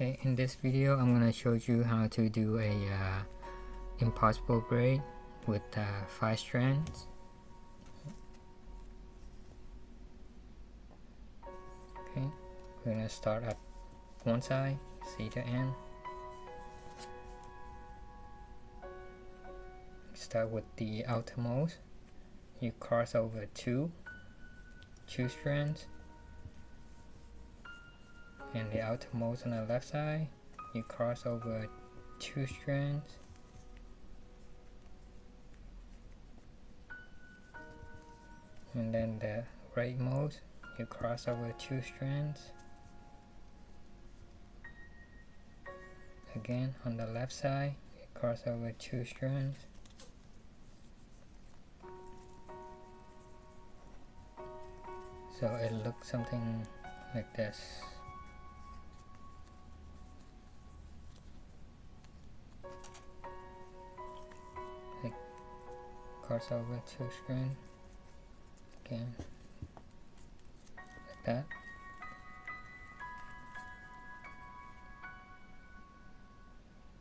Okay, in this video I'm gonna show you how to do a impossible braid with 5 strands. Okay, we're gonna start at one side, see the end. Start with the outermost. You cross over two strands, and the outermost on the left side, you cross over 2 strands, and then the rightmost, you cross over 2 strands. Again, on the left side, you cross over 2 strands. So it looks something like this. Like cross over 2 strands. Again, like that.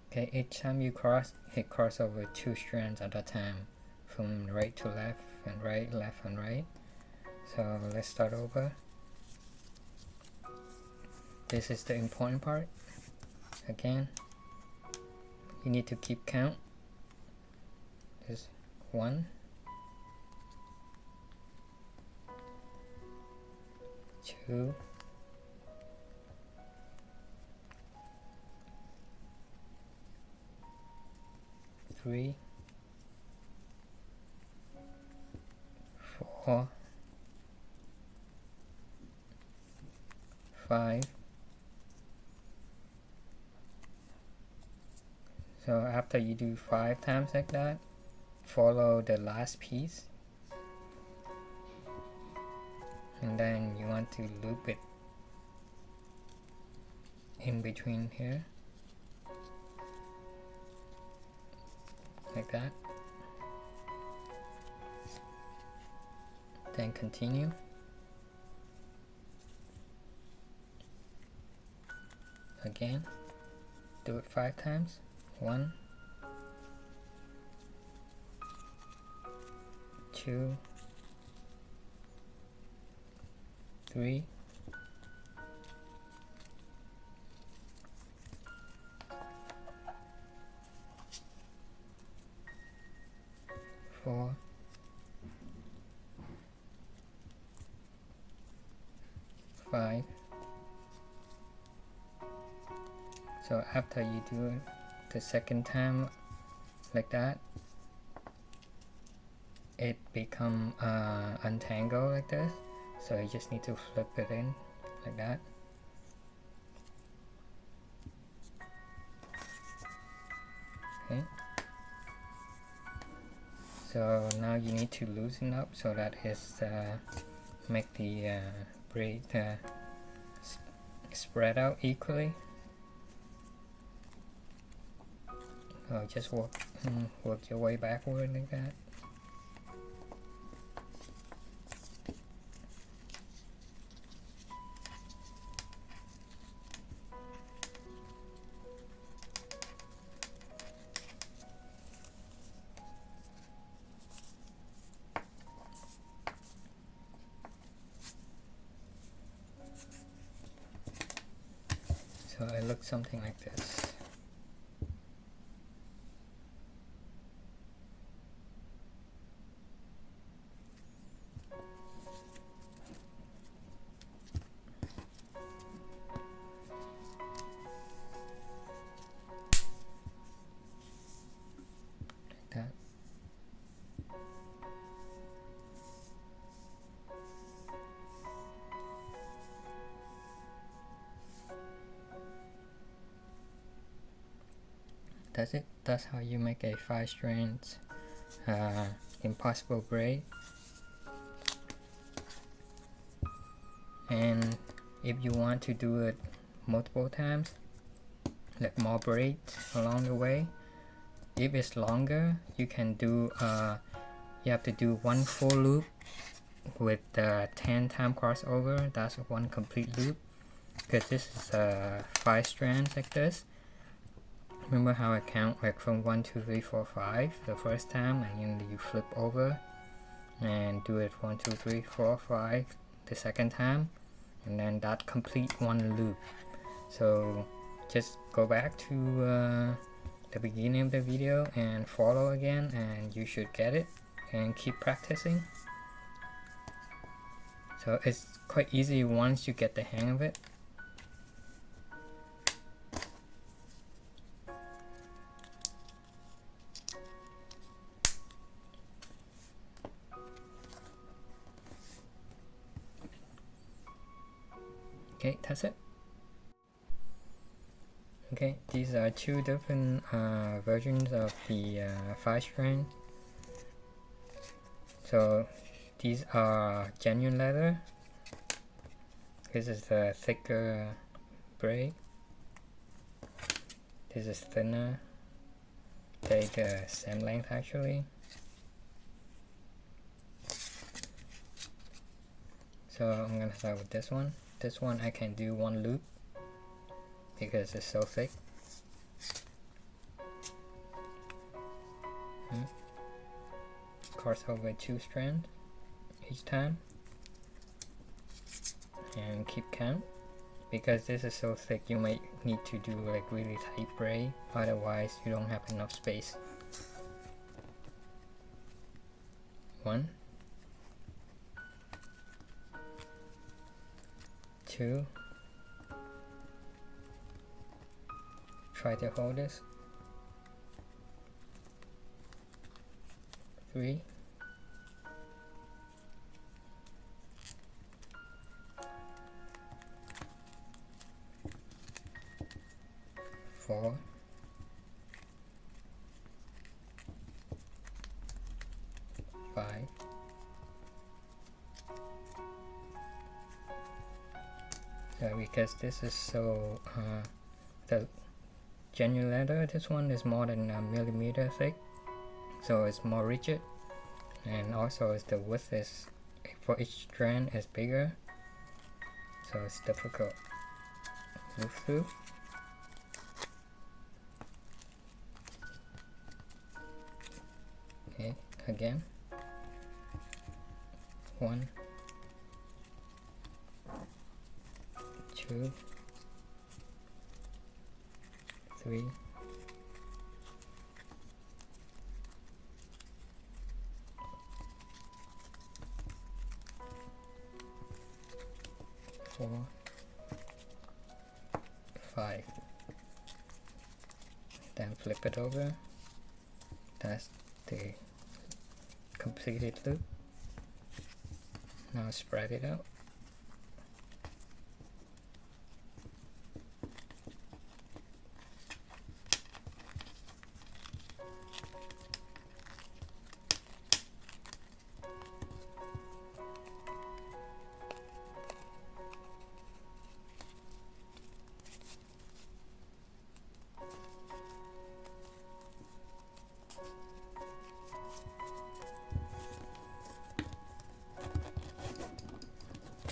Okay, each time you cross, hit cross over 2 strands at a time, from right to left and right, left and right. So let's start over. This is the important part. Again, you need to keep count. There's 1, 2, 3, 4, 5. So after you do 5 times like that, follow the last piece, and then you want to loop it in between here, like that. Then continue. Again, do it 5 times. 1, 2, 3, 4, 5. So after you do it the second time like that, it become untangled like this, so you just need to flip it in like that. Okay, so now you need to loosen up so that it's make the braid spread out equally. Just work your way backward like that. So it looks something like this. That. That's it. That's how you make a 5 strands impossible braid. And if you want to do it multiple times, like more braids along the way, if it's longer, you can do you have to do 1 full loop with 10 time crossover. That's 1 complete loop. because this is 5 strands like this. Remember how I count like from 1 2 3 4 5 the first time, and then you flip over and do it 1 2 3 4 5 the second time, and then that complete one loop. So just go back to the beginning of the video and follow again, and you should get it, and keep practicing. So it's quite easy once you get the hang of it. Okay, that's it. Okay, these are two different versions of the 5 strand. So these are genuine leather. This is the thicker braid. This is thinner. Take same length actually. So I'm gonna start with this one. This one I can do one loop because it's so thick. Cross over 2 strands each time and keep count. Because this is so thick, you might need to do like really tight braid, otherwise you don't have enough space. 1 2, try to hold this, 3, 4, 5, so because this is so the genuine leather, this one is more than a millimeter thick, so it's more rigid, and also the width is for each strand is bigger, so it's difficult. Move through. Okay, again. 1 2 3 4 5. Then flip it over. That's the completed loop. Now spread it out.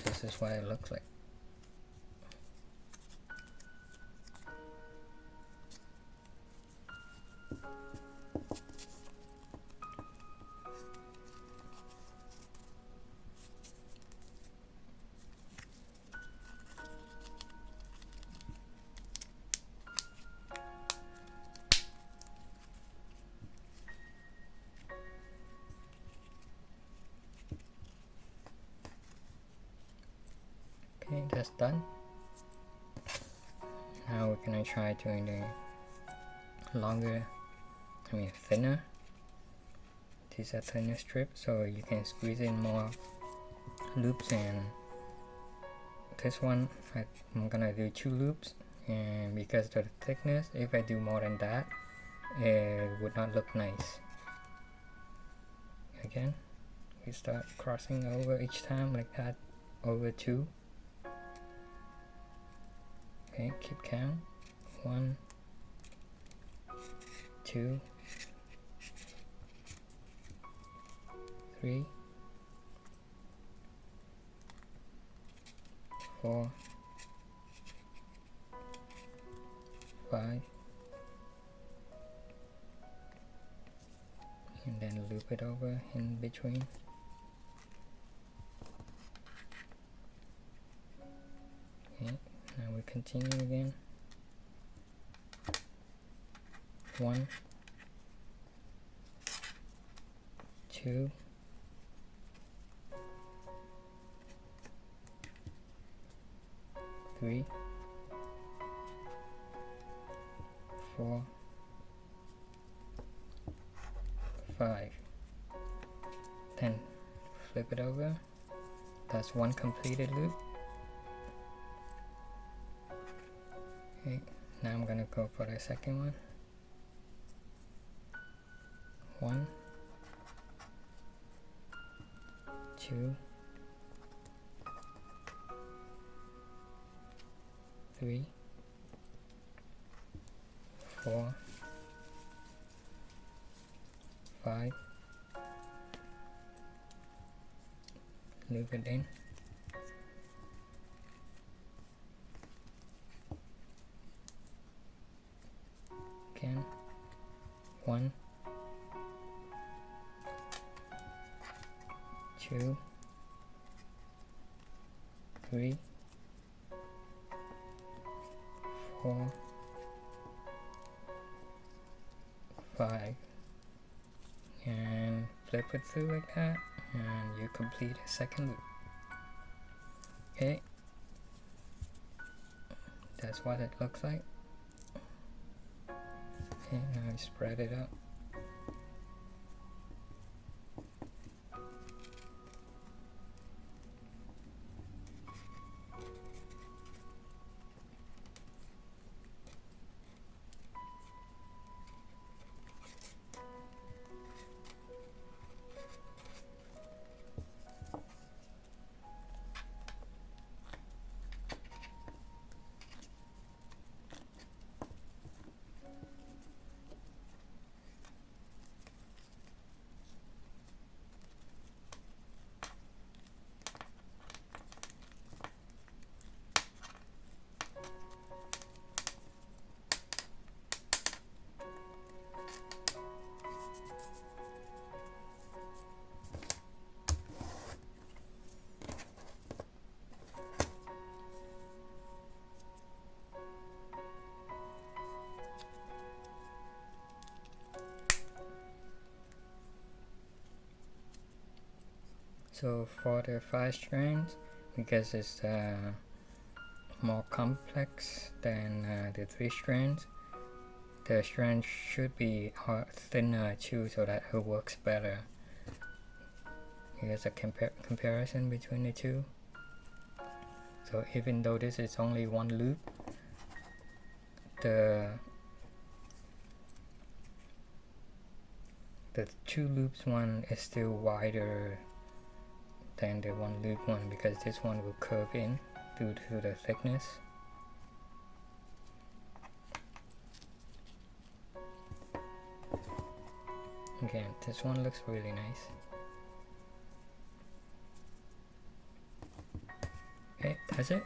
This is what it looks like. Okay, that's done. Now we're gonna try doing the longer, thinner. These are thinner strips, so you can squeeze in more loops, and this one I'm gonna do 2 loops, and because of the thickness, if I do more than that, it would not look nice. Again, we start crossing over each time like that, over 2. Okay, keep count. 1 2 3 4 5, and then loop it over in between. Okay, now we continue again. 1, 2, 3, 4, 5. Then flip it over. That's one completed loop. Okay, now I'm gonna go for the second one. 1, 2, 3, 4, 5. Loop it in. Again. 1, 2, 3, 4, 5, and flip it through like that, and you complete a second loop. Okay, that's what it looks like. Okay, now I spread it out. So for the 5 strands, because it's more complex than the 3 strands, the strand should be thinner too, so that it works better. Here's a comparison between the two. So even though this is only one loop, the 2 loops one is still wider than the 1 loop one, because this one will curve in due to the thickness. Again, this one looks really nice. Okay, that's it.